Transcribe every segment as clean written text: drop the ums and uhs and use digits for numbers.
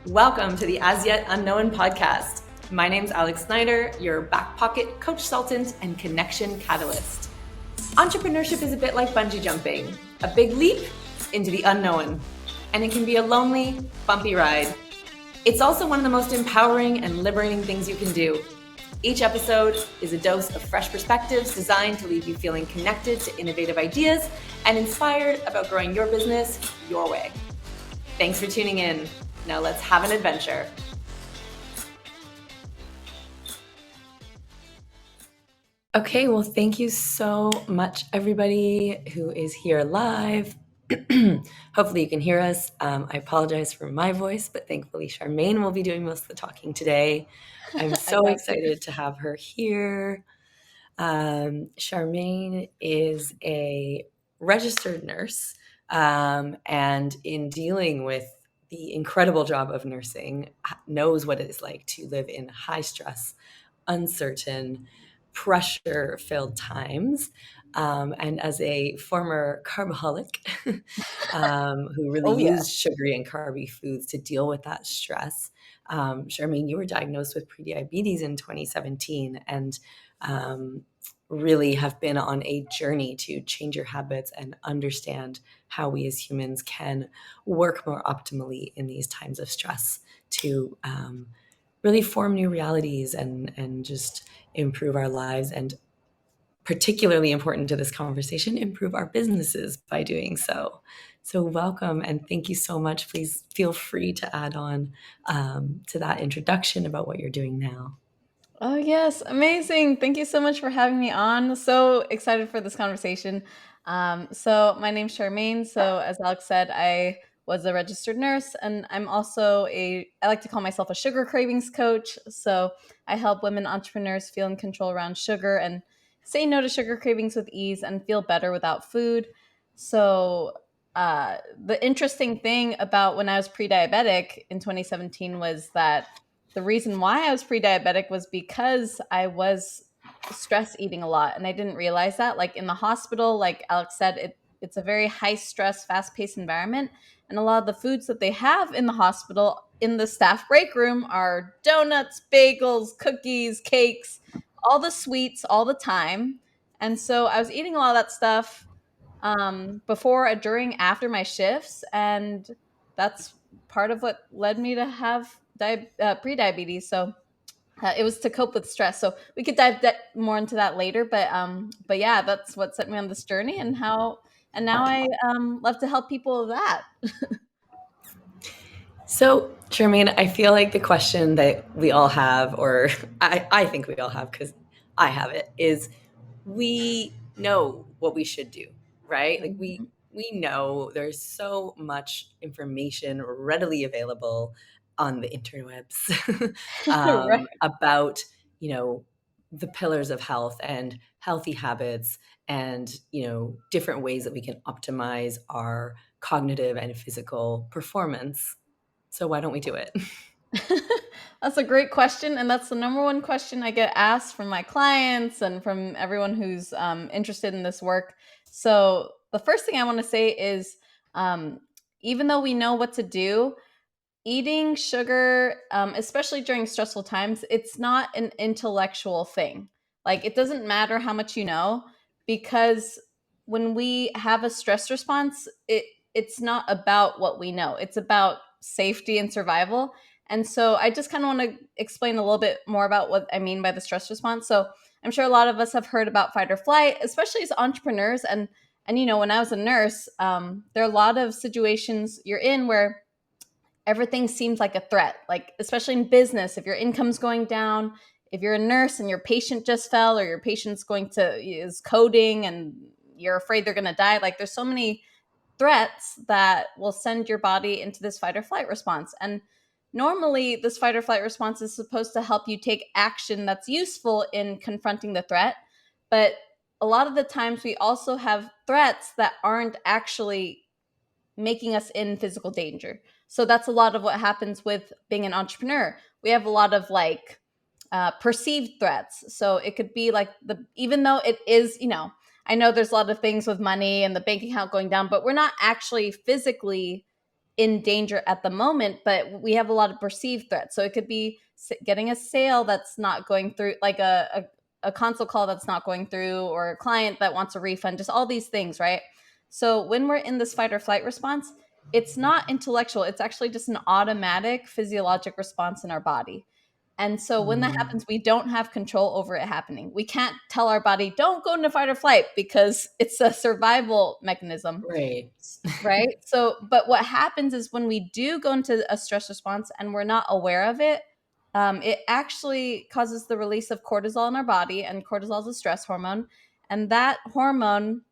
Welcome to the As Yet Unknown podcast. My name's Alex Snyder, your back pocket coach consultant and connection catalyst. Entrepreneurship is a bit like bungee jumping, a big leap into the unknown, and it can be a lonely, bumpy ride. It's also one of the most empowering and liberating things you can do. Each episode is a dose of fresh perspectives designed to leave you feeling connected to innovative ideas and inspired about growing your business your way. Thanks for tuning in. Now let's have an adventure. Okay, well, thank you so much, everybody who is here live. Hopefully you can hear us. I apologize for my voice, but thankfully Charmaine will be doing most of the talking today. I'm so excited to have her here. Charmaine is a registered nurse, and in dealing with the incredible job of nursing, knows what it is like to live in high stress, uncertain, pressure-filled times. And as a former carbaholic who really used sugary and carby foods to deal with that stress, Charmaine, you were diagnosed with prediabetes in 2017 and really have been on a journey to change your habits and understand how we as humans can work more optimally in these times of stress to really form new realities and just improve our lives, and particularly important to this conversation, improve our businesses by doing so. So welcome and thank you so much. Please feel free to add on to that introduction about what you're doing now. Oh, yes. Amazing. Thank you so much for having me on. So excited for this conversation. So my name's Charmaine. So as Alex said, I was a registered nurse, and I'm also I like to call myself a sugar cravings coach. So I help women entrepreneurs feel in control around sugar and say no to sugar cravings with ease and feel better without food. So the interesting thing about when I was pre-diabetic in 2017 was that the reason why I was pre-diabetic was because I was stress eating a lot, and I didn't realize that. Like in the hospital, like Alex said, it's a very high stress, fast paced environment, and a lot of the foods that they have in the hospital in the staff break room are donuts, bagels, cookies, cakes, all the sweets all the time. And so I was eating a lot of that stuff before, during, after my shifts, and that's part of what led me to have pre-diabetes. So it was to cope with stress. So we could dive more into that later. But yeah, that's what set me on this journey, and now I love to help people with that. So, Charmaine, I feel like the question that we all have, or I think we all have because I have it, is we know what we should do, right? Like we know there's so much information readily available on the interwebs Right. about, the pillars of health and healthy habits and, different ways that we can optimize our cognitive and physical performance. So why don't we do it? That's a great question, and that's the number one question I get asked from my clients and from everyone who's interested in this work. So the first thing I want to say is, even though we know what to do, eating sugar, especially during stressful times, it's not an intellectual thing. Like, it doesn't matter how much you know, because when we have a stress response, it's not about what we know. It's about safety and survival. And so I just kind of want to explain a little bit more about what I mean by the stress response. So I'm sure a lot of us have heard about fight or flight, especially as entrepreneurs. And when I was a nurse, there are a lot of situations you're in where everything seems like a threat, like especially in business. If your income's going down, if you're a nurse and your patient just fell, or your patient's is coding and you're afraid they're going to die, like there's so many threats that will send your body into this fight or flight response. And normally this fight or flight response is supposed to help you take action that's useful in confronting the threat. But a lot of the times we also have threats that aren't actually making us in physical danger. So that's a lot of what happens with being an entrepreneur. We have a lot of perceived threats. So it could be like even though it is, I know there's a lot of things with money and the bank account going down, but we're not actually physically in danger at the moment, but we have a lot of perceived threats. So it could be getting a sale that's not going through, like a consult call that's not going through, or a client that wants a refund, just all these things, right? So when we're in this fight or flight response, it's not intellectual. It's actually just an automatic physiologic response in our body. And so when that Mm, happens, we don't have control over it happening. We can't tell our body, don't go into fight or flight, because it's a survival mechanism. right. Right. So, but what happens is when we do go into a stress response and we're not aware of it, it actually causes the release of cortisol in our body, and cortisol is a stress hormone. And that hormone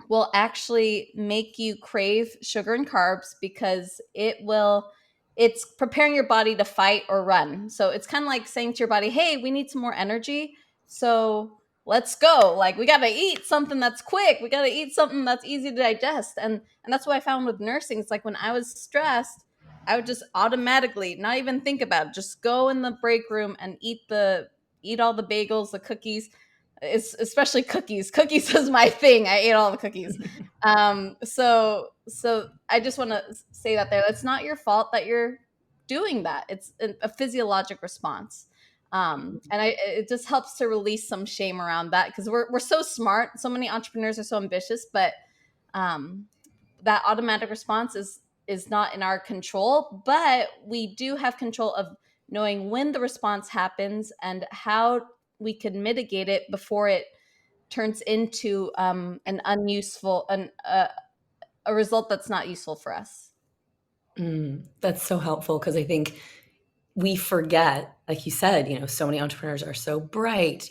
will actually make you crave sugar and carbs, because it's preparing your body to fight or run. So it's kind of like saying to your body, hey, we need some more energy, so let's go. Like, we got to eat something that's quick, we got to eat something that's easy to digest. And that's what I found with nursing. It's like when I was stressed, I would just automatically not even think about it, just go in the break room and eat all the bagels, the cookies. It's especially cookies. Cookies was my thing. I ate all the cookies. So I just want to say that there. It's not your fault that you're doing that. It's a physiologic response. And it just helps to release some shame around that, because we're so smart. So many entrepreneurs are so ambitious, but um, that automatic response is not in our control. But we do have control of knowing when the response happens and how we can mitigate it before it turns into an unuseful a result that's not useful for us. That's so helpful because I think we forget, like you said, so many entrepreneurs are so bright,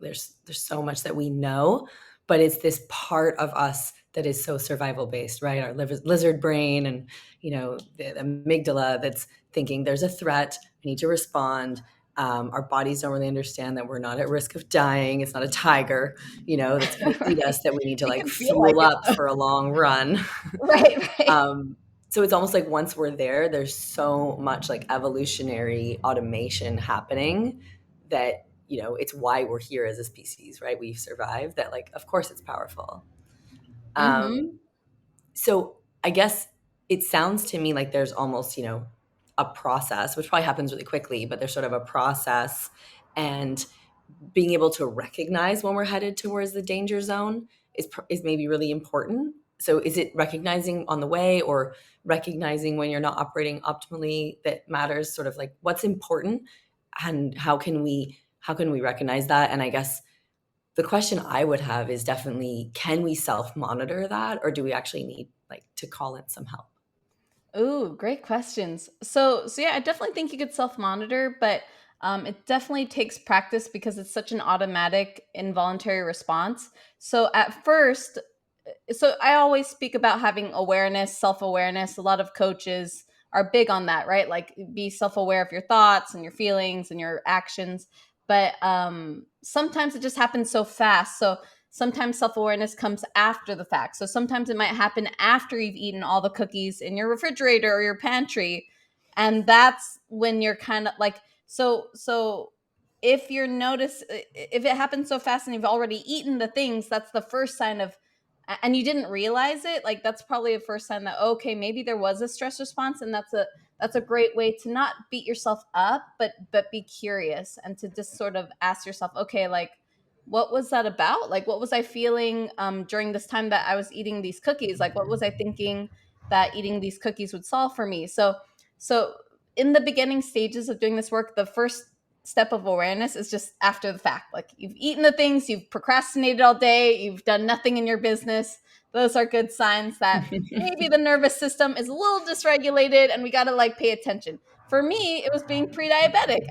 there's so much that we know, but it's this part of us that is so survival based, right? Our lizard brain and, the amygdala that's thinking there's a threat, I need to respond. Our bodies don't really understand that we're not at risk of dying. It's not a tiger, that's going to eat Right. us, that we need to It like can feel like fuel it up though. for a long run. Right, right. Um, so it's almost like once we're there, there's so much like evolutionary automation happening that, it's why we're here as a species, right? We've survived that, like, of course it's powerful. Um, Mm-hmm. so I guess it sounds to me like there's almost, a process, which probably happens really quickly, but there's sort of a process, and being able to recognize when we're headed towards the danger zone is maybe really important. So is it recognizing on the way, or recognizing when you're not operating optimally, that matters? Sort of like what's important, and how can we recognize that? And I guess the question I would have is definitely, can we self monitor that, or do we actually need like to call in some help? Ooh, great questions. So yeah, I definitely think you could self-monitor, but it definitely takes practice, because it's such an automatic, involuntary response. So at first, so I always speak about having awareness, self-awareness. A lot of coaches are big on that, right? Like, be self-aware of your thoughts and your feelings and your actions. But sometimes it just happens so fast. So sometimes self-awareness comes after the fact. So sometimes it might happen after you've eaten all the cookies in your refrigerator or your pantry. And that's when you're kind of like, so if if it happens so fast and you've already eaten the things, that's the first sign of, and you didn't realize it, like, that's probably a first sign that, okay, maybe there was a stress response. And that's a great way to not beat yourself up, but be curious, and to just sort of ask yourself, okay, like, what was that about? Like, what was I feeling during this time that I was eating these cookies? Like, what was I thinking that eating these cookies would solve for me? So in the beginning stages of doing this work, the first step of awareness is just after the fact. Like, you've eaten the things, you've procrastinated all day, you've done nothing in your business. Those are good signs that maybe the nervous system is a little dysregulated, and we got to like pay attention. For me, it was being pre-diabetic.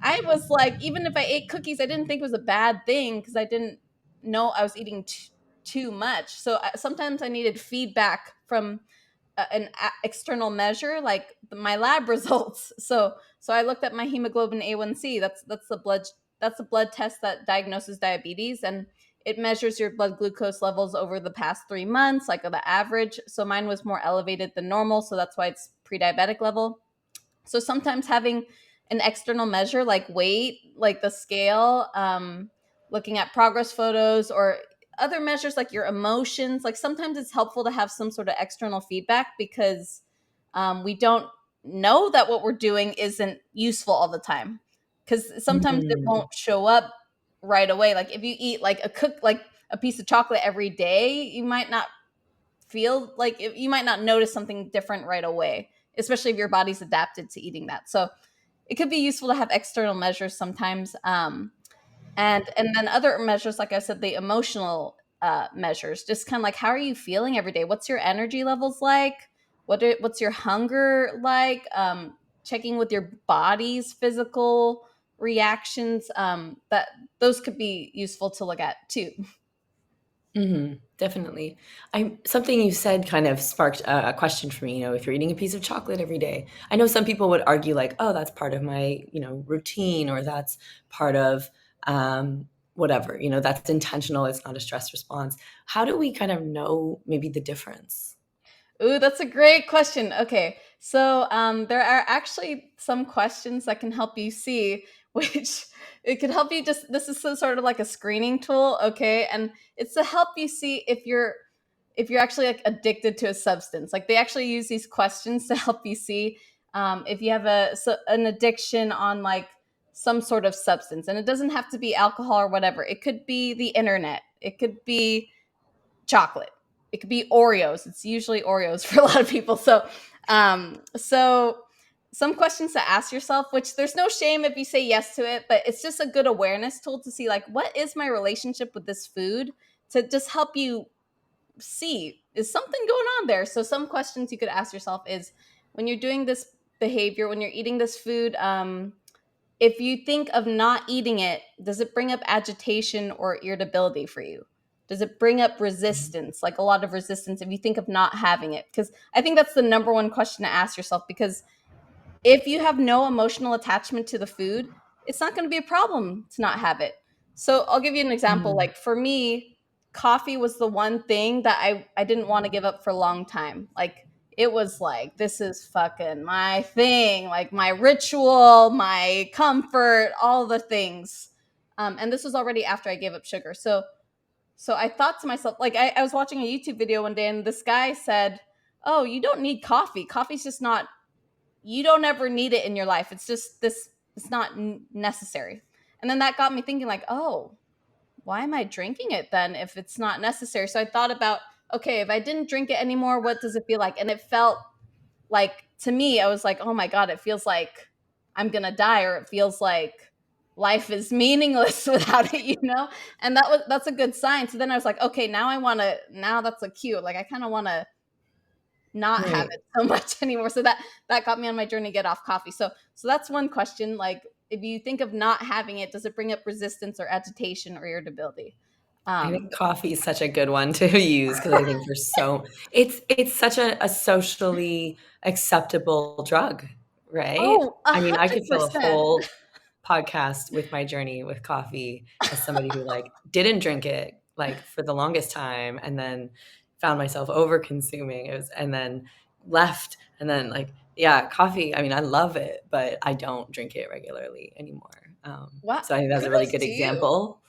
I was like, even if I ate cookies, I didn't think it was a bad thing, because I didn't know I was eating too much. So sometimes I needed feedback from external measure, like my lab results. So I looked at my hemoglobin A1C. That's the blood test that diagnoses diabetes, and it measures your blood glucose levels over the past 3 months, like the average. So mine was more elevated than normal, so that's why it's pre-diabetic level. So sometimes having an external measure like weight, like the scale, looking at progress photos, or other measures like your emotions, like sometimes it's helpful to have some sort of external feedback, because we don't know that what we're doing isn't useful all the time, because sometimes it Mm. won't show up right away. Like if you eat like a piece of chocolate every day, you might not feel like you might not notice something different right away, especially if your body's adapted to eating that. So it could be useful to have external measures sometimes. And then other measures, like I said, the emotional measures, just kind of like, how are you feeling every day? What's your energy levels like? What's your hunger like? Checking with your body's physical reactions. That those could be useful to look at too. Definitely. I something you said kind of sparked a question for me, if you're eating a piece of chocolate every day. I know some people would argue like, "Oh, that's part of my, routine," or that's part of whatever, that's intentional, it's not a stress response. How do we kind of know maybe the difference? Ooh, that's a great question. Okay, so there are actually some questions that can help you see which it can help you. Just this is sort of like a screening tool, okay, and it's to help you see if you're actually like addicted to a substance. Like they actually use these questions to help you see if you have an addiction on like some sort of substance, and it doesn't have to be alcohol or whatever. It could be the internet. It could be chocolate. It could be Oreos. It's usually Oreos for a lot of people. So some questions to ask yourself, which there's no shame if you say yes to it, but it's just a good awareness tool to see like, what is my relationship with this food, to just help you see, is something going on there. So some questions you could ask yourself is, when you're doing this behavior, when you're eating this food, if you think of not eating it, does it bring up agitation or irritability for you? Does it bring up resistance, like a lot of resistance, if you think of not having it? Because I think that's the number one question to ask yourself. Because if you have no emotional attachment to the food, it's not going to be a problem to not have it. So I'll give you an example. Mm. Like for me, coffee was the one thing that I didn't want to give up for a long time. Like it was like, this is fucking my thing, like my ritual, my comfort, all the things. And this was already after I gave up sugar. So I thought to myself, like I was watching a YouTube video one day, and this guy said, "Oh, you don't need coffee. Coffee's just not, you don't ever need it in your life. It's just this, it's not necessary." And then that got me thinking like, oh, why am I drinking it then if it's not necessary? So I thought about, okay, if I didn't drink it anymore, what does it feel like? And it felt like, to me, I was like, oh my God, it feels like I'm going to die, or it feels like life is meaningless without it. And that's a good sign. So then I was like, okay, now I want to, now that's a cue. Like I kind of want to not have Right. it so much anymore. So that got me on my journey to get off coffee. So that's one question. Like if you think of not having it, does it bring up resistance or agitation or irritability? I Um, think coffee is such a good one to use because I think it's such a socially acceptable drug, right? oh, a I mean, I hundred could fill a percent. whole podcast with my journey with coffee as somebody who, like, didn't drink it, like, for the longest time and then found myself over consuming. It was and then left and then, like, yeah, coffee, I mean, I love it, but I don't drink it regularly anymore. Wow, So I think that's a really kudos good to you. example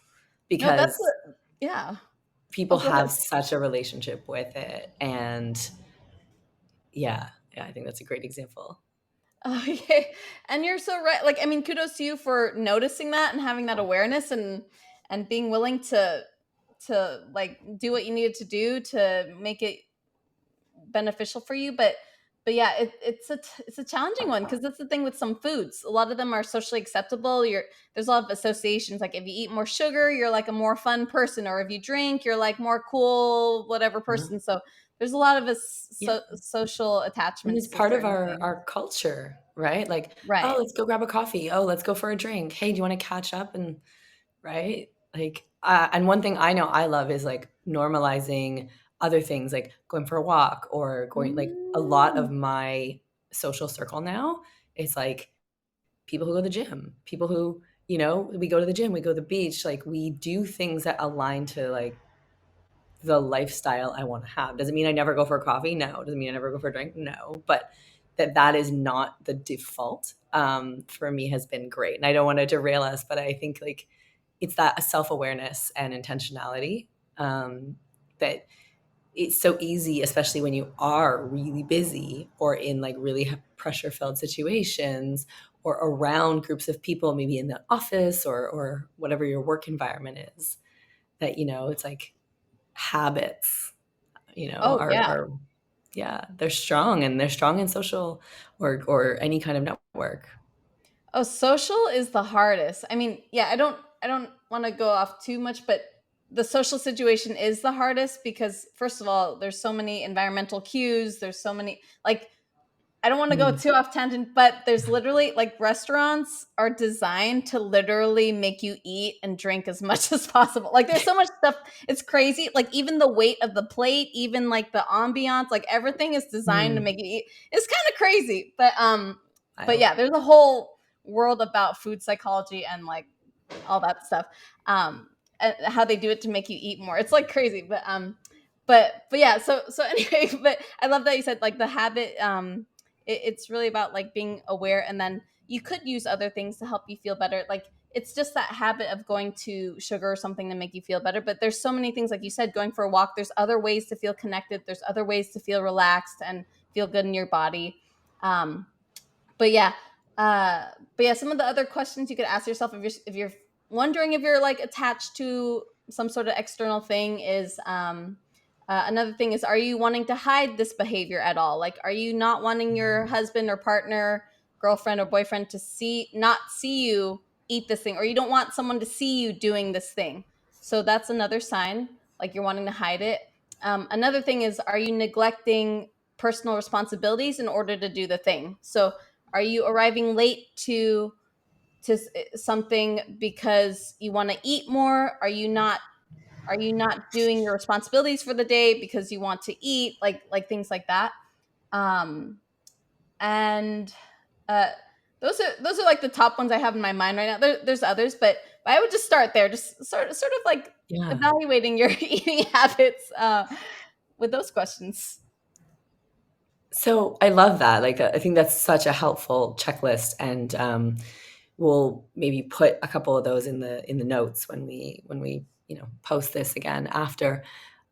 No, that's because yeah. Oh, people go ahead. have such a relationship with it, and yeah, I think that's a great example. Oh, yeah. And you're so right. Like, I mean, kudos to you for noticing that and having that awareness, and being willing to like do what you needed to do to make it beneficial for you. But yeah, it's a challenging one, because that's the thing with some foods. A lot of them are socially acceptable. There's a lot of associations. Like if you eat more sugar, you're like a more fun person, or if you drink, you're like more cool, whatever Yeah. person. So there's a lot of Yeah, social and attachments it's to part of certain our things. our culture, right? Like, "Oh, Right. let's go grab a coffee. Oh, let's go for a drink. Hey, do you wanna catch up?" And right? Like, and one thing I know I love is, like, normalizing other things, like going for a walk or going like, a lot of Mm. my social circle now is, like, people who go to the gym, people who, we go to the gym, we go to the beach, like, we do things that align to, like, the lifestyle I wanna have. Does it mean I never go for a coffee? No. Does it mean I never go for a drink? No. But that is not the default, for me has been great. And I don't wanna derail us, but I think, like, it's that self-awareness and intentionality, that it's so easy, especially when you are really busy or in like really pressure filled situations or around groups of people, maybe in the office or whatever your work environment is, that, it's like habits, Oh yeah. are yeah, they're strong, and they're strong in social or any kind of network. Oh, social is the hardest. I mean, yeah, I don't want to go off too much, but the social situation is the hardest because first of all, there's so many environmental cues, there's so many like I don't want to go Mm. too off tangent, but there's literally like restaurants are designed to literally make you eat and drink as much as possible. Like there's so much stuff. It's crazy. Like even the weight of the plate, even like the ambiance, like everything is designed to Mm. make you eat. It's kind of crazy. But Wild. yeah, there's a whole world about food psychology and like all that stuff. And how they do it to make you eat more. It's like crazy. But yeah, so anyway, but I love that you said like the habit it's really about like being aware, and then you could use other things to help you feel better. Like it's just that habit of going to sugar or something to make you feel better, but there's so many things, like you said, going for a walk, there's other ways to feel connected, there's other ways to feel relaxed and feel good in your body. Um but yeah uh but yeah some of the other questions you could ask yourself if you're wondering if you're like attached to some sort of external thing is another thing is, are you wanting to hide this behavior at all? Like, are you not wanting your husband or partner, girlfriend or boyfriend to not see you eat this thing, or you don't want someone to see you doing this thing? So that's another sign, like you're wanting to hide it. Another thing is, are you neglecting personal responsibilities in order to do the thing? So are you arriving late to something because you want to eat more? Are you not doing your responsibilities for the day because you want to eat, like things like that? um and uh those are like the top ones I have in my mind right now. There's others, but I would just start there, just sort of like Yeah. evaluating your eating habits with those questions. So I love that. Like, I think that's such a helpful checklist, and we'll maybe put a couple of those in the notes when we post this again after.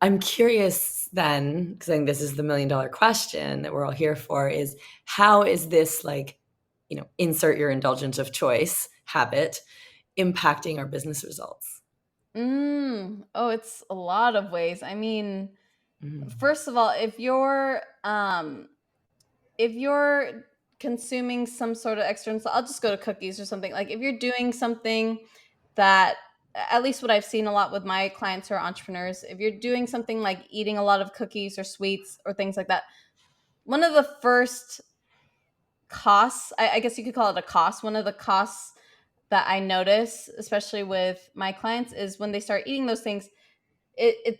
I'm curious then, because I think this is the $1 million question that we're all here for, is how is this, like, insert your indulgence of choice habit impacting our business results? Oh, it's a lot of ways. I mean, Mm. first of all, if you're consuming some sort of external, so I'll just go to cookies or something. Like if you're doing something that, at least what I've seen a lot with my clients who are entrepreneurs, if you're doing something like eating a lot of cookies or sweets or things like that, one of the first costs, I guess you could call it a cost, one of the costs that I notice, especially with my clients, is when they start eating those things,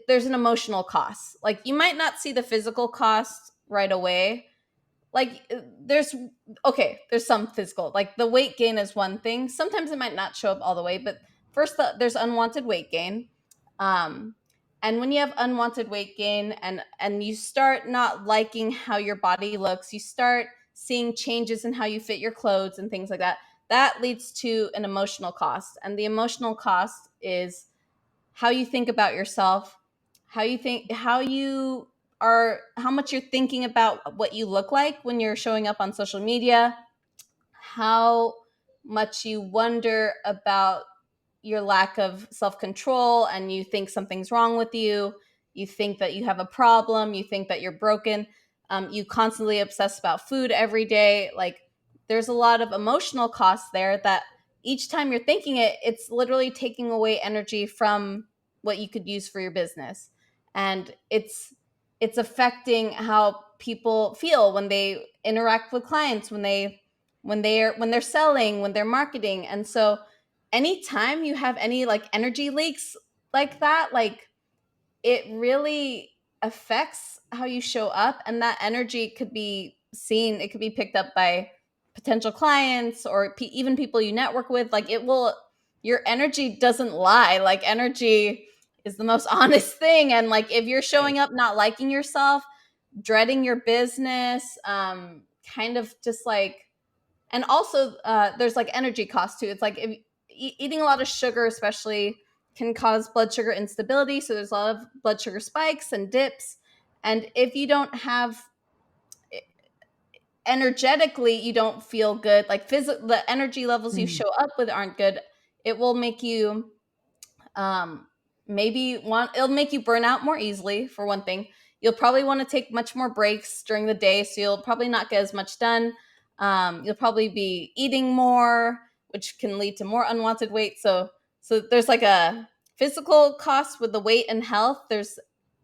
there's an emotional cost. Like you might not see the physical cost right away. Like there's some physical, like the weight gain is one thing. Sometimes it might not show up all the way, but first there's unwanted weight gain. um and when you have unwanted weight gain and you start not liking how your body looks, you start seeing changes in how you fit your clothes and things like that, that leads to an emotional cost. And the emotional cost is how you think about yourself, how much you're thinking about what you look like when you're showing up on social media, how much you wonder about your lack of self control, and you think something's wrong with you. You think that you have a problem. You think that you're broken. You constantly obsess about food every day. Like, there's a lot of emotional costs there that each time you're thinking it, it's literally taking away energy from what you could use for your business. And it's affecting how people feel when they interact with clients, when they're selling, when they're marketing. And so anytime you have any like energy leaks like that, like it really affects how you show up. And that energy could be seen, it could be picked up by potential clients or even people you network with. Like it will, your energy doesn't lie. Like energy is the most honest thing. And like if you're Right. showing up not liking yourself, dreading your business, kind of just like, and also there's like energy cost too. It's like if eating a lot of sugar especially can cause blood sugar instability, so there's a lot of blood sugar spikes and dips. And if you don't have, energetically, you don't feel good, like the energy levels you Mm. show up with aren't good, it will make you, um, it'll make you burn out more easily, for one thing. You'll probably want to take much more breaks during the day, so you'll probably not get as much done. You'll probably be eating more, which can lead to more unwanted weight. So there's like a physical cost with the weight and health. There's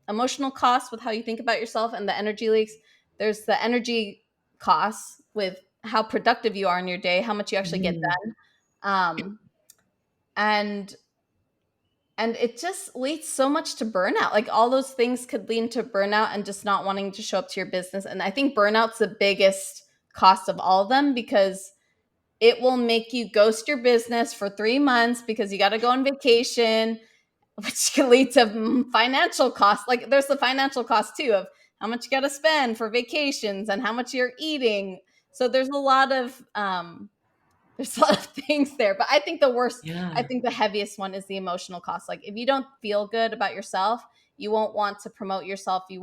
emotional costs with how you think about yourself and the energy leaks. There's the energy costs with how productive you are in your day, how much you actually get Mm. done. Um, and and it just leads so much to burnout. Like, all those things could lead to burnout and just not wanting to show up to your business. And I think burnout's the biggest cost of all of them, because it will make you ghost your business for 3 months because you got to go on vacation, which can lead to financial costs. Like, there's the financial cost too, of how much you got to spend for vacations and how much you're eating. So there's a lot of things there. But I Yeah. think the heaviest one is the emotional cost. Like, if you don't feel good about yourself, you won't want to promote yourself. You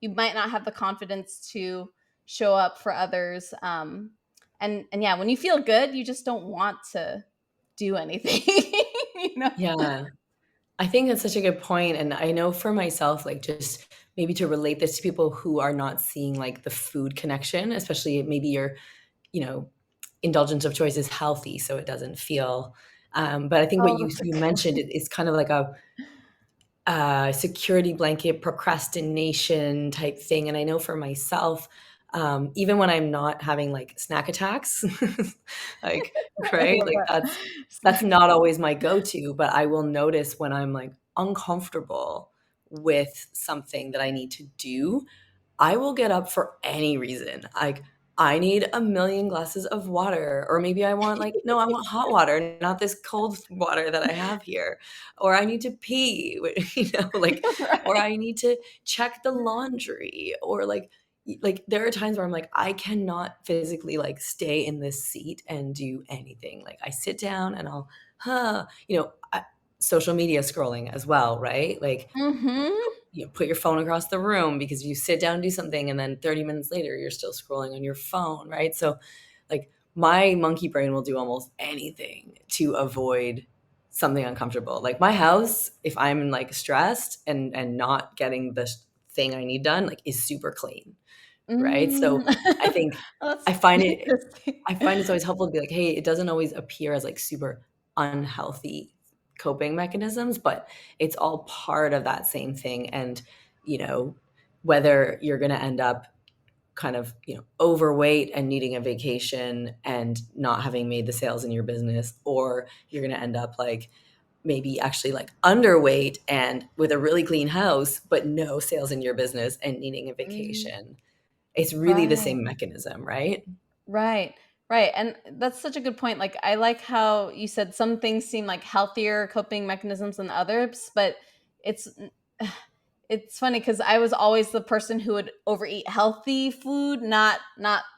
might not have the confidence to show up for others. And yeah, when you feel good, you just don't want to do anything. you know? Yeah. I think that's such a good point, and I know for myself, like, just maybe to relate this to people who are not seeing, like, the food connection, especially maybe your, you know, indulgence of choice is healthy, so it doesn't feel, but I think what Oh, you that's a you good mentioned is kind of like a security blanket procrastination type thing. And I know for myself, even when I'm not having like snack attacks, like, I right, love like that. that's not always my go-to, but I will notice when I'm like uncomfortable with something that I need to do, I will get up for any reason. Like, I need a million glasses of water, or maybe I want, like, no, I want hot water, not this cold water that I have here. Or I need to pee, like, or Right. I need to check the laundry, or like there are times where I'm like, I cannot physically like stay in this seat and do anything. Like, I sit down and I'll, social media scrolling as well, right? Like, Mhm. put your phone across the room because you sit down and do something, and then 30 minutes later you're still scrolling on your phone, right? So, like, my monkey brain will do almost anything to avoid something uncomfortable. Like, my house, if I'm like stressed and not getting the thing I need done, like, is super clean, right? Mm. So I think That's I find it interesting. I find it's always helpful to be like, hey, it doesn't always appear as like super unhealthy coping mechanisms, but it's all part of that same thing. And, you know, whether you're going to end up kind of, overweight and needing a vacation and not having made the sales in your business, or you're going to end up like maybe actually like underweight and with a really clean house, but no sales in your business and needing a Mm, vacation. It's really the right. same mechanism, right? Right. Right. And that's such a good point. Like, I like how you said some things seem like healthier coping mechanisms than others, but it's it's funny because I was always the person who would overeat healthy food, not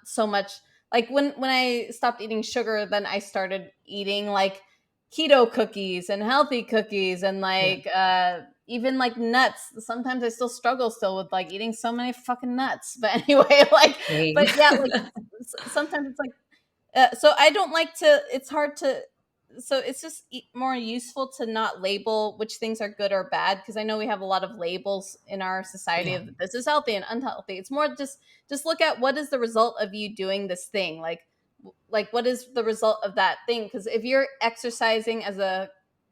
so much like when I stopped eating sugar, then I started eating like keto cookies and healthy cookies and Yeah. like even like nuts. Sometimes I still struggle still with like eating so many fucking nuts. But anyway, like Same. but yeah, like sometimes it's like so I don't like to. It's hard to. So it's just more useful to not label which things are good or bad, because I know we have a lot of labels in our society Yeah. of this is healthy and unhealthy. It's more just look at what is the result of you doing this thing. Like what is the result of that thing? Because if you're exercising as a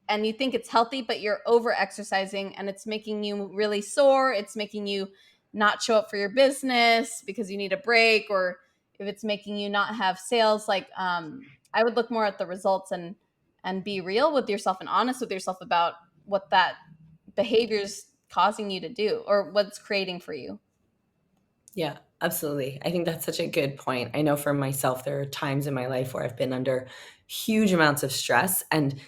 and you think it's healthy, but you're over exercising and it's making you really sore, it's making you not show up for your business because you need a break, or if it's making you not have sales, like I would look more at the results and be real with yourself and honest with yourself about what that behavior is causing you to do or what's creating for you. Yeah, absolutely. I think that's such a good point. I know for myself, there are times in my life where I've been under huge amounts of stress, and,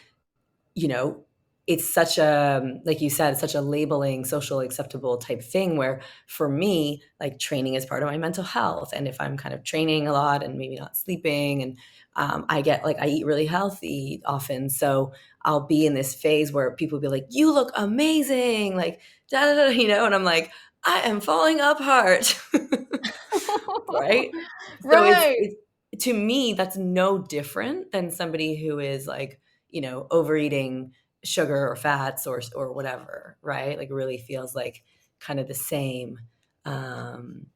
you know, it's such a, like you said, such a labeling, social acceptable type thing where for me, like, training is part of my mental health. And if I'm kind of training a lot and maybe not sleeping, and I get like, I eat really healthy often. So I'll be in this phase where people be like, you look amazing, like, da da da, and I'm like, I am falling apart. Right? So Right. it's to me, that's no different than somebody who is like, overeating sugar or fats or whatever, right? Like really feels like kind of um,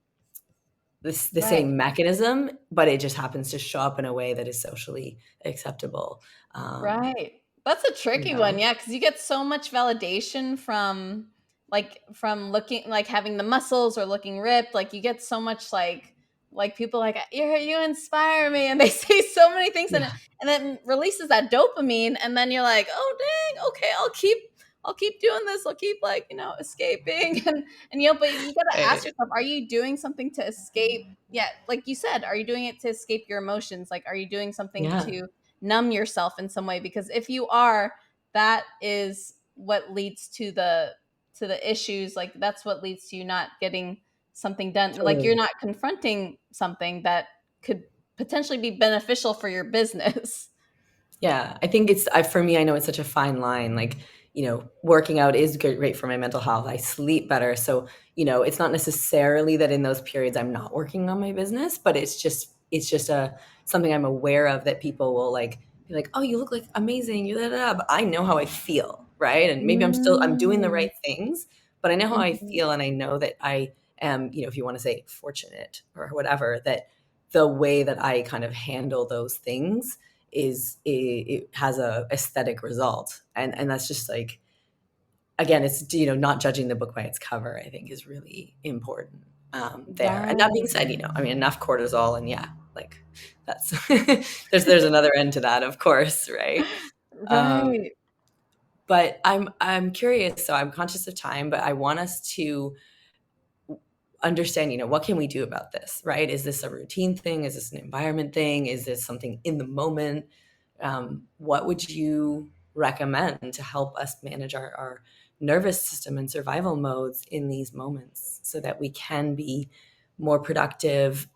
the Right. same mechanism, but it just happens to show up in a way that is socially acceptable. Um, Right. That's a you tricky one, know? yeah, because you get so much validation from looking like having the muscles or looking ripped, like, you get so much, like, people like, You inspire me," and they say so many things, Yeah, and then releases that dopamine, and then you're like, "Oh, dang, okay, I'll keep doing this, I'll keep, like, escaping," but you gotta ask right. yourself, are you doing something to escape yeah, like you said, are you doing it to escape your emotions? Like, are you doing something Yeah, to numb yourself in some way? Because if you are, that is what leads to the issues. Like, that's what leads to you not getting something done. Like, you're totally. not confronting something that could potentially be beneficial for your business. Yeah, I think for me, I know it's such a fine line. Like, working out is great for my mental health. I sleep better. So, it's not necessarily that in those periods I'm not working on my business, but it's just something I'm aware of that people will like be like, "Oh, you look like amazing. You da, da, da." But I know how I feel, right? And maybe I'm doing the Mm. right things, but I know how I Mhm. feel and I know that I am, if you want to say fortunate or whatever, that the way that I kind of handle those things it has a aesthetic result, and that's just like, again, it's not judging the book by its cover. I think is really important there. And that being Right. said, I mean, enough cortisol, and yeah, like that's there's another end to that, of course, right? Um, Right. but I'm curious. So I'm conscious of time, but I want us to understand, what can we do about this, right? Is this a routine thing? Is this an environment thing? Is this something in the moment? What would you recommend to help us manage our nervous system and survival modes in these moments so that we can be more productive,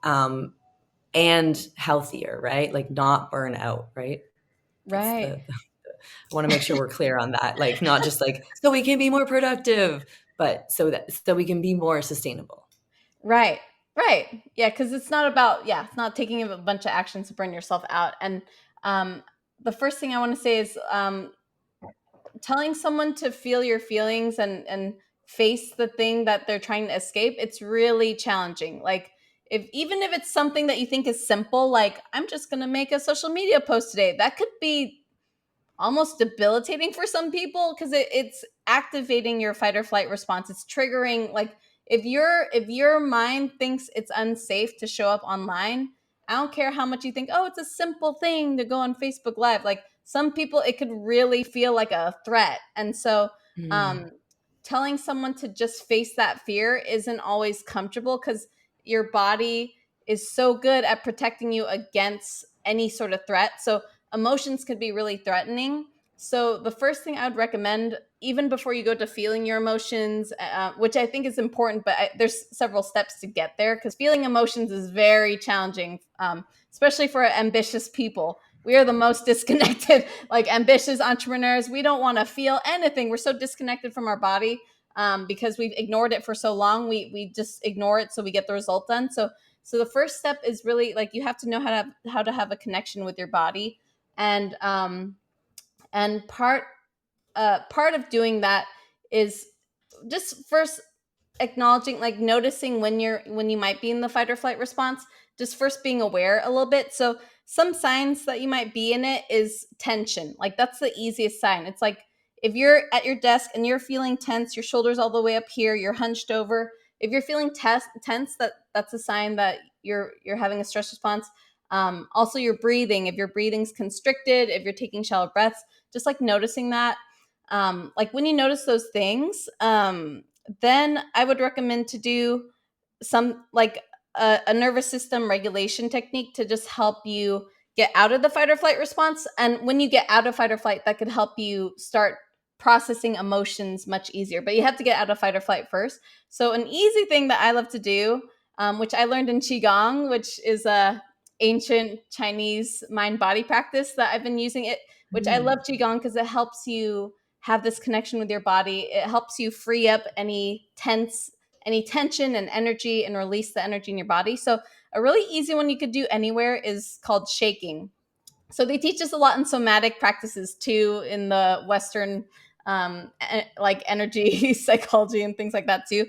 and healthier, right? Like not burn out, right? That's Right. I want to make sure we're clear on that. Like not just like so we can be more productive, but so we can be more sustainable. Right. Right. Yeah, because it's not taking a bunch of actions to burn yourself out. And um, the first thing I want to say is telling someone to feel your feelings and face the thing that they're trying to escape. It's really challenging. Like, if even if it's something that you think is simple, like, I'm just going to make a social media post today, that could be almost debilitating for some people because it's activating your fight or flight response. It's triggering, like, if your mind thinks it's unsafe to show up online, I don't care how much you think, oh, it's a simple thing to go on Facebook Live. Like, some people, it could really feel like a threat. And so Mm, um telling someone to just face that fear isn't always comfortable because your body is so good at protecting you against any sort of threat. So emotions could be really threatening. So the first thing I would recommend, even before you go to feeling your emotions, which I think is important, but there's several steps to get there because feeling emotions is very challenging, especially for ambitious people. We are the most disconnected, like ambitious entrepreneurs. We don't want to feel anything. We're so disconnected from our body because we've ignored it for so long. We just ignore it so we get the result done. So the first step is really like you have to know how to have a connection with your body, and part of doing that is just first acknowledging, like, noticing when you might be in the fight or flight response, just first being aware a little bit. So some signs that you might be in it is tension. Like, that's the easiest sign. It's like if you're at your desk and you're feeling tense, your shoulders all the way up here, you're hunched over. If you're feeling tense, that's a sign that you're having a stress response. Also, your breathing. If your breathing's constricted, if you're taking shallow breaths, just like noticing that. Like, when you notice those things, then I would recommend to do some, like, a nervous system regulation technique to just help you get out of the fight or flight response. And when you get out of fight or flight, that could help you start processing emotions much easier. But you have to get out of fight or flight first. So an easy thing that I love to do, which I learned in Qigong, which is a ancient Chinese mind body practice that I've been using it, which I love mm, Qigong because it helps you have this connection with your body. It helps you free up any tense any tension and energy and release the energy in your body. So a really easy one you could do anywhere is called shaking. So they teach us a lot in somatic practices too, in the Western like energy psychology and things like that too.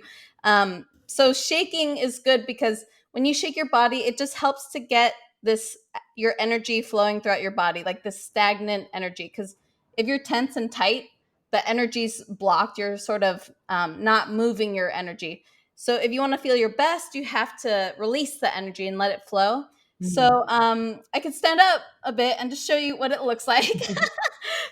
So shaking is good because when you shake your body, it just helps to get this your energy flowing throughout your body, like this stagnant energy. Because if you're tense and tight, the energy's blocked. You're sort of not moving your energy. So if you want to feel your best, you have to release the energy and let it flow. Mhm. So I could stand up a bit and just show you what it looks like. Yes,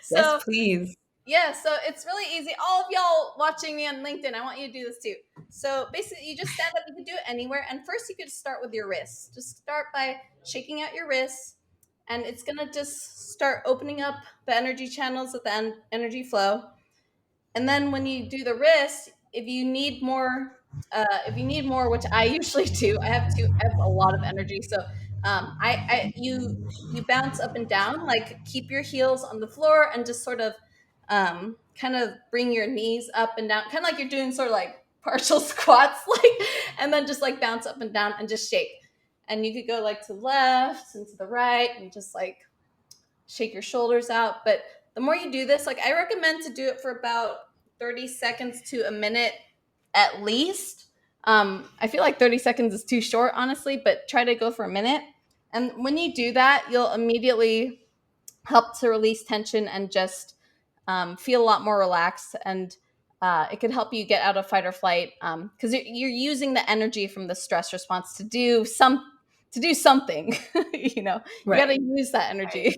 So please. yeah, so it's really easy. All of y'all watching me on LinkedIn, I want you to do this too. So basically, you just stand up. You can do it anywhere. And first, you could start with your wrists. Just start by shaking out your wrists, and it's gonna just start opening up the energy channels of the energy flow. And then when you do the wrist, if you need more, which I usually do, I have a lot of energy. So you bounce up and down, like keep your heels on the floor and just sort of kind of bring your knees up and down, kind of like you're doing sort of like partial squats, like, and then just like bounce up and down and just shake. And you could go like to the left and to the right and just like shake your shoulders out. But the more you do this, like I recommend to do it for about 30 seconds to a minute at least. I feel like 30 seconds is too short, honestly, but try to go for a minute. And when you do that, you'll immediately help to release tension and just feel a lot more relaxed. And it could help you get out of fight or flight because you're using the energy from the stress response to do something. You know, you got Right. to use that Right. energy.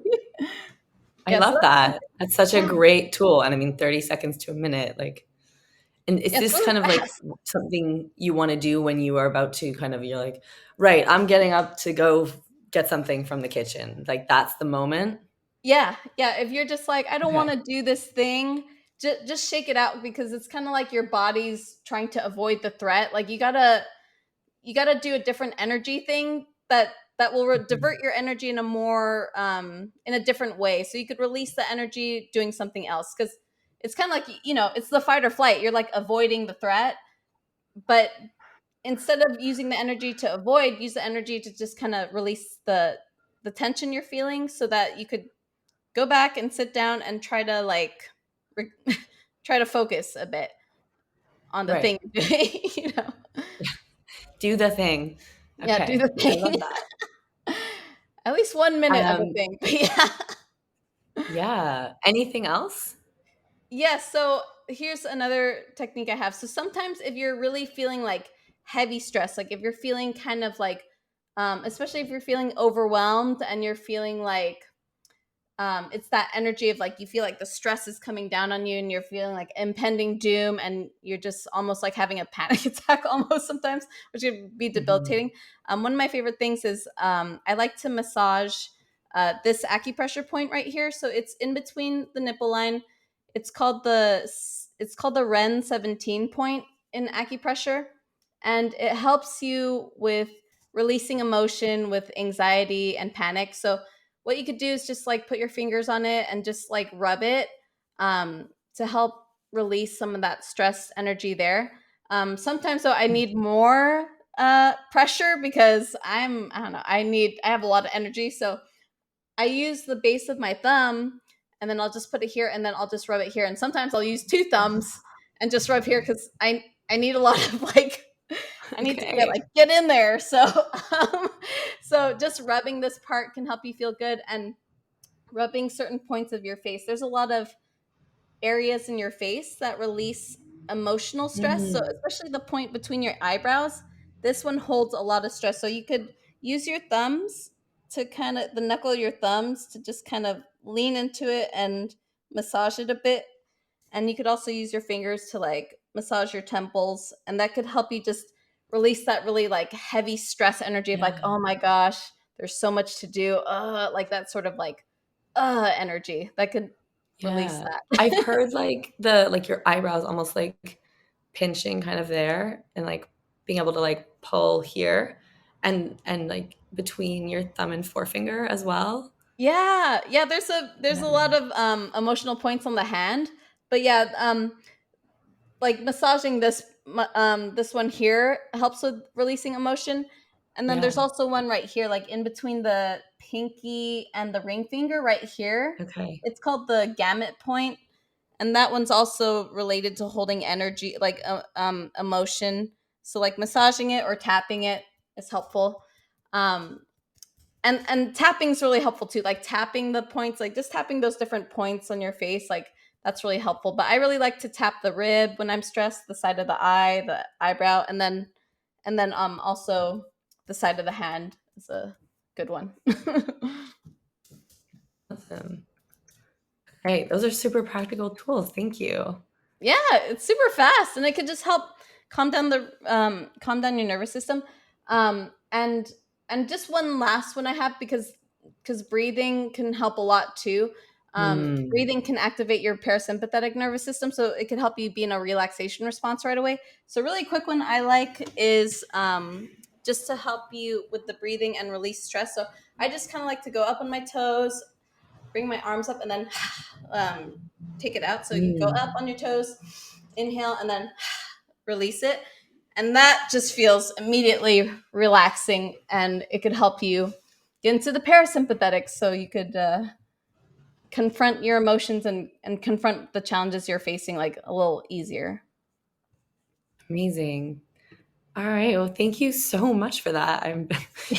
I Yeah, so love that. That's such a yeah, great tool. And I mean, 30 seconds to a minute, like, and is yeah, it's this really kind of like fast. something you want to do when you are about to kind of, you're like, right, I'm getting up to go get something from the kitchen. Like, that's the moment. Yeah, yeah. If you're just like, I don't want Okay. to do this thing, just shake it out because it's kind of like your body's trying to avoid the threat. Like you gotta do a different energy thing that will Mhm. divert your energy in a more in a different way. So you could release the energy doing something else because it's kind of like it's the fight or flight. You're like avoiding the threat, but instead of using the energy to avoid, use the energy to just kind of release the tension you're feeling, so that you could go back and sit down and try to like re- try to focus a bit on the thing Right. you're doing. Do the thing. Yeah, do Okay. the I love thing. that. At least 1 minute of a Um, thing. But yeah. yeah. Anything else? Yeah, so here's another technique I have. So sometimes if you're really feeling like heavy stress, like if you're feeling kind of like especially if you're feeling overwhelmed and you're feeling like it's that energy of like you feel like the stress is coming down on you and you're feeling like impending doom and you're just almost like having a panic attack almost sometimes, which could be Mhm. debilitating. One of my favorite things is I like to massage this acupressure point right here. So it's in between the nipple line. It's called the Ren 17 point in acupressure, and it helps you with releasing emotion with anxiety and panic. So what you could do is just like put your fingers on it and just like rub it to help release some of that stress energy there. Sometimes though I need more pressure because I don't know, I have a lot of energy. So I use the base of my thumb and then I'll just put it here and then I'll just rub it here. And sometimes I'll use two thumbs and just rub here because I need a lot of like I need to Okay. get in there. So so just rubbing this part can help you feel good, and rubbing certain points of your face. There's a lot of areas in your face that release emotional stress. So, Mm. especially the point between your eyebrows, this one holds a lot of stress. So, you could use your thumbs to kind of the knuckle of your thumbs to just kind of lean into it and massage it a bit. And you could also use your fingers to like massage your temples, and that could help you just release that really like heavy stress energy of like, Yeah. oh my gosh, there's so much to do. Like that sort of like energy that could release Yeah. I've that. heard like your eyebrows almost like pinching kind of there and like being able to like pull here and like between your thumb and forefinger as well. Yeah, yeah. There's Yeah. a lot of emotional points on the hand, but yeah, like massaging this this one here helps with releasing emotion. And then there's Yeah. also one right here, like in between the pinky and the ring finger right here. Okay. It's called the gamut point, and that one's also related to holding energy, like emotion. So like massaging it or tapping it is helpful. Um, and tapping's really helpful too, like tapping the points, like just tapping those different points on your face, like that's really helpful. But I really like to tap the rib when I'm stressed, the side of the eye, the eyebrow, and then also the side of the hand is a good one. Awesome. Great. Those are super practical tools. Thank you. Yeah, it's super fast, and it could just help calm down your nervous system. And just one last one I have, because breathing can help a lot too. Mm. Breathing can activate your parasympathetic nervous system, so it can help you be in a relaxation response right away. So, really quick one I like is just to help you with the breathing and release stress. So, I just kind of like to go up on my toes, bring my arms up, and then um, take it out. So you go up Mm. on your toes, inhale, and then release it. And that just feels immediately relaxing, and it could help you get into the parasympathetic so you could confront your emotions and confront the challenges you're facing like a little easier. Amazing. All right. Well, thank you so much for that. I'm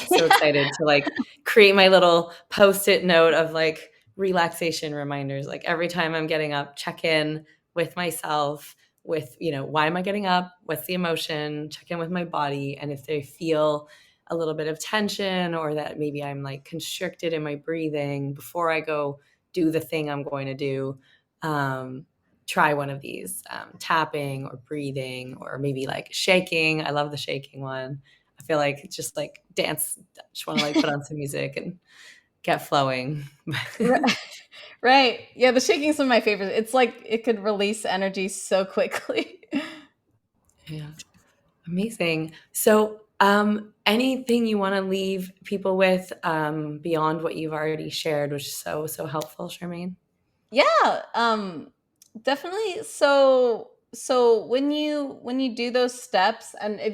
so excited to like create my little post-it note of like relaxation reminders. Like every time I'm getting up, check in with myself with, why am I getting up? What's the emotion? Check in with my body. And if they feel a little bit of tension or that maybe I'm like constricted in my breathing before I go do the thing I'm going to do, um, try one of these, tapping or breathing or maybe like shaking. I love the shaking one. I feel like it's just like dance. I just want to like put on some music and get flowing. Right. Yeah, the shaking is one of my favorites. It's like it could release energy so quickly. Yeah, amazing. So, anything you want to leave people with, beyond what you've already shared, which is so, so helpful, Charmaine? Yeah, definitely. So when you do those steps, and if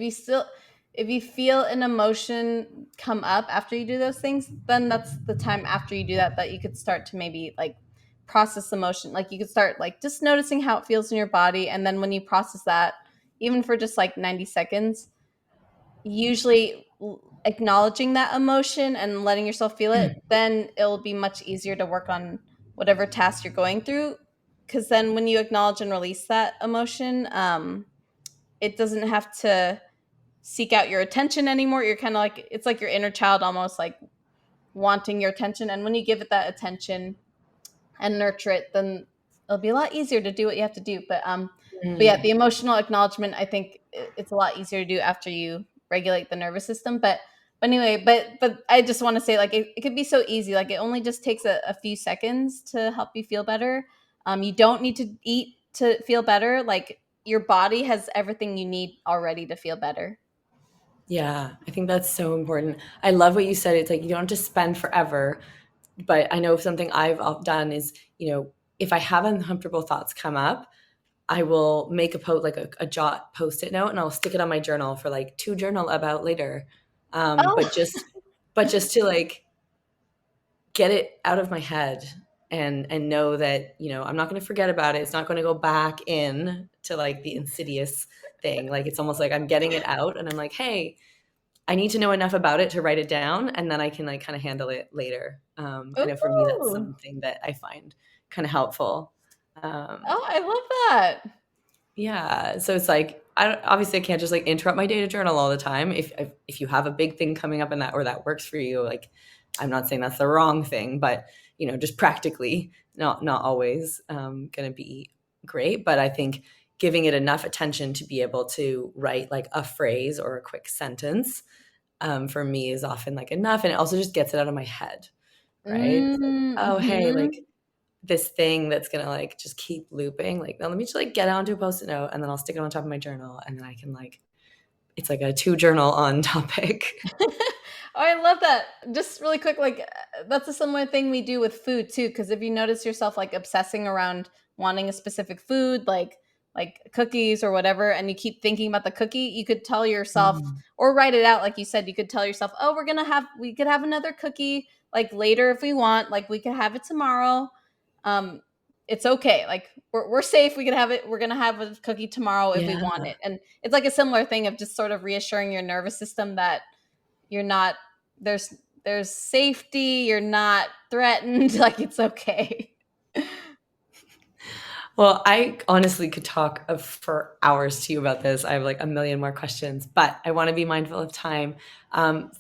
you feel an emotion come up after you do those things, then that's the time after you do that you could start to maybe like process emotion. Like you could start like just noticing how it feels in your body, and then when you process that, even for just like 90 seconds, usually acknowledging that emotion and letting yourself feel it, then it'll be much easier to work on whatever task you're going through. Because then when you acknowledge and release that emotion, it doesn't have to seek out your attention anymore. You're kind of like, it's like your inner child almost like wanting your attention. And when you give it that attention and nurture it, then it'll be a lot easier to do what you have to do. But yeah, the Mm. emotional acknowledgement, I think it's a lot easier to do after you regulate the nervous system. But anyway, but I just want to say like it could be so easy. Like it only just takes a few seconds to help you feel better. You don't need to eat to feel better. Like your body has everything you need already to feel better. Yeah, I think that's so important. I love what you said. It's like you don't have to spend forever, but I know something done is, if I have uncomfortable thoughts come up, I will make a jot post-it note and I'll stick it on my journal for like to journal about later. Um, Oh, but just but just to like get it out of my head and know that, I'm not going to forget about it. It's not going to go back in to like the insidious thing. Like it's almost like I'm getting it out and I'm like, hey, I need to know enough about it to write it down and then I can like kind of handle it later. I know for me that's ooh. something that I find kind of helpful. Oh, Um, I love that. yeah, so it's like obviously I can't just like interrupt my day to journal all the time. If you have a big thing coming up in that or that works for you, like I'm not saying that's the wrong thing, but just practically not always going to be great. But I think giving it enough attention to be able to write like a phrase or a quick sentence, for me is often like enough, and it also just gets it out of my head, right? It's like, oh hey, like Mm-hmm. this thing that's gonna like just keep looping. Like, now let me just like get onto a post-it note and then I'll stick it on top of my journal and then I can like it's like a two journal on topic. Oh, I love that. Just really quick, like that's a similar thing we do with food too. Because if you notice yourself like obsessing around wanting a specific food, like like cookies or whatever, and you keep thinking about the cookie, you could tell yourself, Mm. or write it out, like you said, you could tell yourself, oh, we could have another cookie like later if we want, like we could have it tomorrow. It's okay. Like we're safe. We can have it. We're going to have a cookie tomorrow if we Yeah. want it. And it's like a similar thing of just sort of reassuring your nervous system that you're not, there's safety. You're not threatened. Like it's okay. Well, I honestly could talk for hours to you about this. I have like a million more questions, but I want to be mindful of time.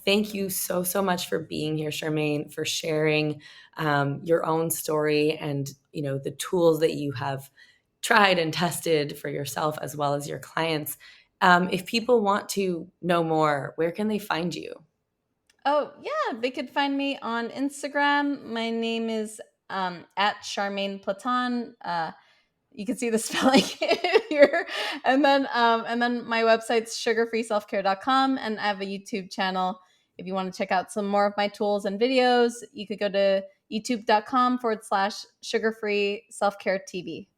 Thank you so, so much for being here, Charmaine, for sharing your own story and, the tools that you have tried and tested for yourself as well as your clients. If people want to know more, where can they find you? Oh, yeah. They could find me on Instagram. My name is at Charmaine Platon. You can see the spelling here. And then my website's sugarfreeselfcare.com. And I have a YouTube channel. If you want to check out some more of my tools and videos, you could go to youtube.com/sugarfree self-care TV.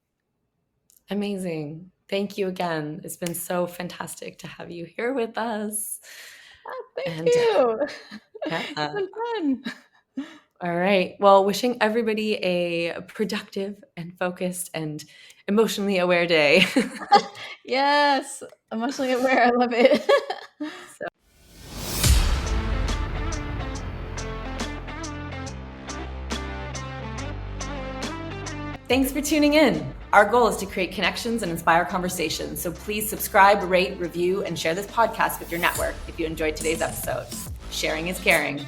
Amazing. Thank you again. It's been so fantastic to have you here with us. Thank And you. yeah. It's been fun. All right. Well, wishing everybody a productive and focused and emotionally aware day. Yes. Emotionally aware. I love it. So, thanks for tuning in. Our goal is to create connections and inspire conversations. So please subscribe, rate, review, and share this podcast with your network if you enjoyed today's episode. Sharing is caring.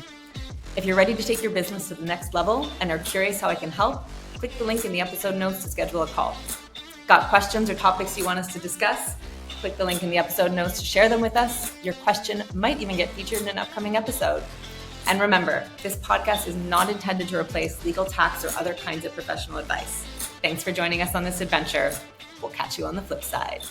If you're ready to take your business to the next level and are curious how I can help, click the link in the episode notes to schedule a call. Got questions or topics you want us to discuss? Click the link in the episode notes to share them with us. Your question might even get featured in an upcoming episode. And remember, this podcast is not intended to replace legal, tax, or other kinds of professional advice. Thanks for joining us on this adventure. We'll catch you on the flip side.